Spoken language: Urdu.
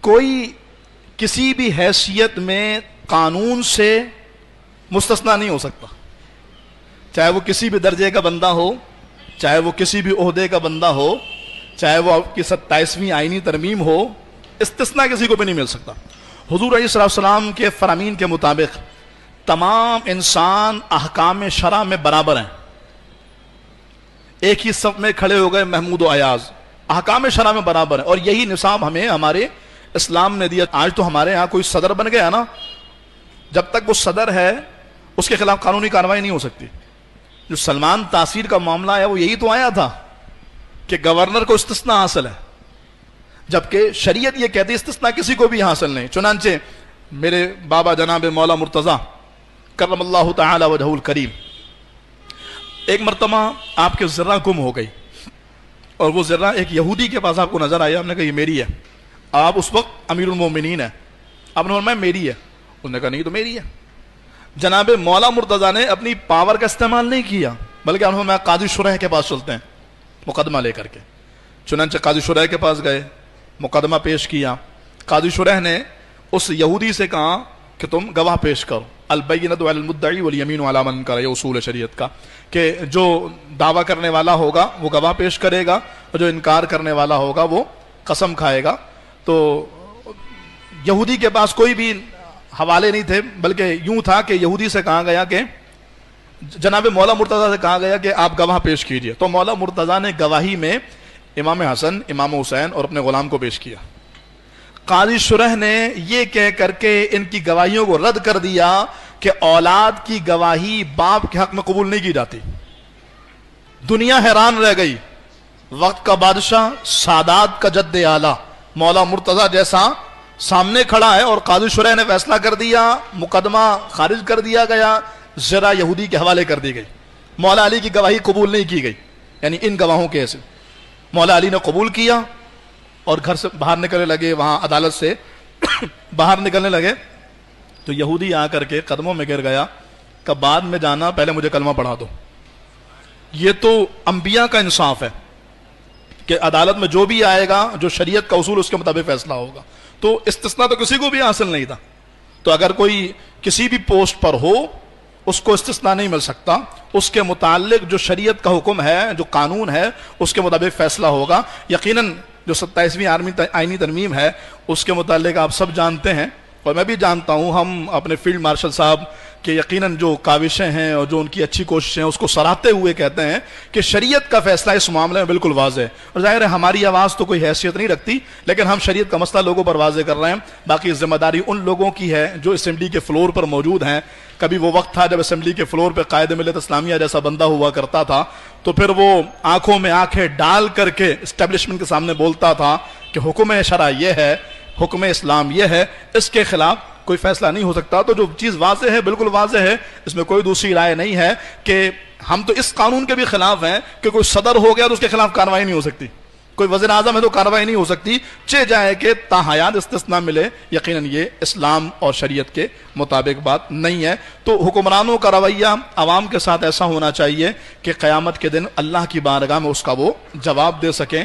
کوئی کسی بھی حیثیت میں قانون سے مستثنا نہیں ہو سکتا، چاہے وہ کسی بھی درجے کا بندہ ہو، چاہے وہ کسی بھی عہدے کا بندہ ہو، چاہے وہ آپ کی 27ویں آئینی ترمیم ہو، استثناء کسی کو بھی نہیں مل سکتا۔ حضور علیہ السلام کے فرامین کے مطابق تمام انسان احکام شرع میں برابر ہیں، ایک ہی صف میں کھڑے ہو گئے محمود و ایاز، احکام شرع میں برابر ہیں، اور یہی نصاب ہمیں ہمارے اسلام نے دیا۔ آج تو ہمارے ہاں کوئی صدر بن گیا نا، جب تک وہ صدر ہے اس کے خلاف قانونی کارروائی نہیں ہو سکتی۔ جو سلمان تاثیر کا معاملہ ہے وہ یہی تو آیا تھا کہ گورنر کو استثناء حاصل ہے، جبکہ شریعت یہ کہتی ہے استثناء کسی کو بھی حاصل نہیں۔ چنانچہ میرے بابا جناب مولا مرتضیٰ کرم اللہ تعالی وجہہ الکریم، ایک مرتبہ آپ کے ذرہ گم ہو گئی، اور وہ ذرہ ایک یہودی کے پاس آپ کو نظر آیا۔ ہم نے کہا یہ میری ہے، آپ اس وقت امیر المومنین ہیں، آپ نے فرمایا میری ہے، انہوں نے کہا نہیں تو میری ہے۔ جناب مولا مرتضیٰ نے اپنی پاور کا استعمال نہیں کیا، بلکہ انہوں نے قاضی شرح کے پاس چلتے ہیں مقدمہ لے کر کے۔ چنانچہ قاضی شرح کے پاس گئے، مقدمہ پیش کیا۔ قاضی شرح نے اس یہودی سے کہا کہ تم گواہ پیش کرو، البینۃ علی المدعی والیمین علی من انکر، یہ اصول ہے شریعت کا کہ جو دعویٰ کرنے والا ہوگا وہ گواہ پیش کرے گا، اور جو انکار کرنے والا ہوگا وہ قسم کھائے گا۔ تو یہودی کے پاس کوئی بھی حوالے نہیں تھے، بلکہ یوں تھا کہ یہودی سے کہا گیا کہ جناب مولا مرتضیٰ سے کہا گیا کہ آپ گواہ پیش کیجئے۔ تو مولا مرتضیٰ نے گواہی میں امام حسن، امام حسین اور اپنے غلام کو پیش کیا۔ قاضی شرح نے یہ کہہ کر کے ان کی گواہیوں کو رد کر دیا کہ اولاد کی گواہی باپ کے حق میں قبول نہیں کی جاتی۔ دنیا حیران رہ گئی، وقت کا بادشاہ، سادات کا جد اعلیٰ مولا مرتضیٰ جیسا سامنے کھڑا ہے، اور قاضی شرح نے فیصلہ کر دیا، مقدمہ خارج کر دیا گیا، ذرا یہودی کے حوالے کر دی گئی۔ مولا علی کی گواہی قبول نہیں کی گئی، یعنی ان گواہوں کے ایسے۔ مولا علی نے قبول کیا اور گھر سے باہر نکلنے لگے، وہاں عدالت سے باہر نکلنے لگے تو یہودی آ کر کے قدموں میں گر گیا کہ بعد میں جانا، پہلے مجھے کلمہ پڑھا دو۔ یہ تو انبیاء کا انصاف ہے کہ عدالت میں جو بھی آئے گا، جو شریعت کا اصول اس کے مطابق فیصلہ ہوگا۔ تو استثناء تو کسی کو بھی حاصل نہیں تھا۔ تو اگر کوئی کسی بھی پوسٹ پر ہو اس کو استثناء نہیں مل سکتا، اس کے متعلق جو شریعت کا حکم ہے، جو قانون ہے، اس کے مطابق فیصلہ ہوگا۔ یقیناً جو 27ویں آئینی ترمیم ہے اس کے متعلق آپ سب جانتے ہیں، اور میں بھی جانتا ہوں، ہم اپنے فیلڈ مارشل صاحب کہ یقیناً جو کاوشیں ہیں اور جو ان کی اچھی کوششیں ہیں اس کو سراہتے ہوئے کہتے ہیں کہ شریعت کا فیصلہ اس معاملے میں بالکل واضح ہے، اور ظاہر ہے ہماری آواز تو کوئی حیثیت نہیں رکھتی، لیکن ہم شریعت کا مسئلہ لوگوں پر واضح کر رہے ہیں۔ باقی ذمہ داری ان لوگوں کی ہے جو اسمبلی کے فلور پر موجود ہیں۔ کبھی وہ وقت تھا جب اسمبلی کے فلور پہ قائد ملت اسلامیہ جیسا بندہ ہوا کرتا تھا، تو پھر وہ آنکھوں میں آنکھیں ڈال کر کے اسٹیبلشمنٹ کے سامنے بولتا تھا کہ حکم شرع یہ ہے، حکم اسلام یہ ہے، اس کے خلاف کوئی فیصلہ نہیں ہو سکتا۔ تو جو چیز واضح ہے بالکل واضح ہے، اس میں کوئی دوسری رائے نہیں ہے کہ ہم تو اس قانون کے بھی خلاف ہیں کہ کوئی صدر ہو گیا تو اس کے خلاف کارروائی نہیں ہو سکتی، کوئی وزیر اعظم ہے تو کارروائی نہیں ہو سکتی، چہ جائے کہ تاحیات استثناء ملے۔ یقیناً یہ اسلام اور شریعت کے مطابق بات نہیں ہے۔ تو حکمرانوں کا رویہ عوام کے ساتھ ایسا ہونا چاہیے کہ قیامت کے دن اللہ کی بارگاہ میں اس کا وہ جواب دے سکیں۔